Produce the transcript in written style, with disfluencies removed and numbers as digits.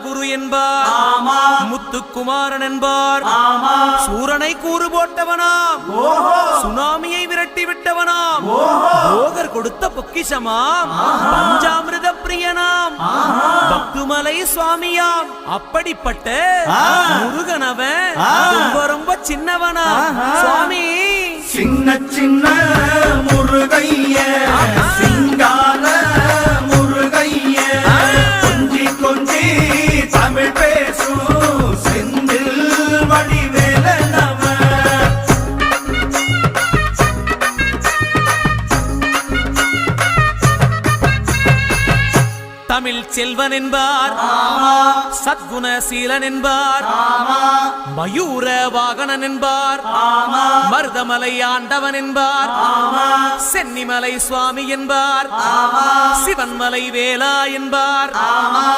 குரு என்பார், முத்துக்குமாரன் என்பார், சூரனை கூறு போட்டவனாம், சுனாமியை விரட்டி விட்டவனாம், போகர் கொடுத்த பொக்கிஷமாம், பஞ்சாமிர்த பிரியனாம், பக்துமலை சுவாமியாம். அப்படிப்பட்ட முருகனவன் ரொம்ப ரொம்ப சின்னவனா சுவாமி. சின்ன சின்ன முருகைய சிங்கார முருகைய, கொஞ்சி கொஞ்சி தமிழ் பேசும் செந்தில் வடிவேலனவ. தமிழ் செல்வன் என்பார், சத்குணசீலன் என்பார், மயூர வாகனன் என்பார், மருதமலை ஆண்டவன் என்பார், சென்னிமலை சுவாமி என்பார், சிவன்மலை வேலா என்பார்.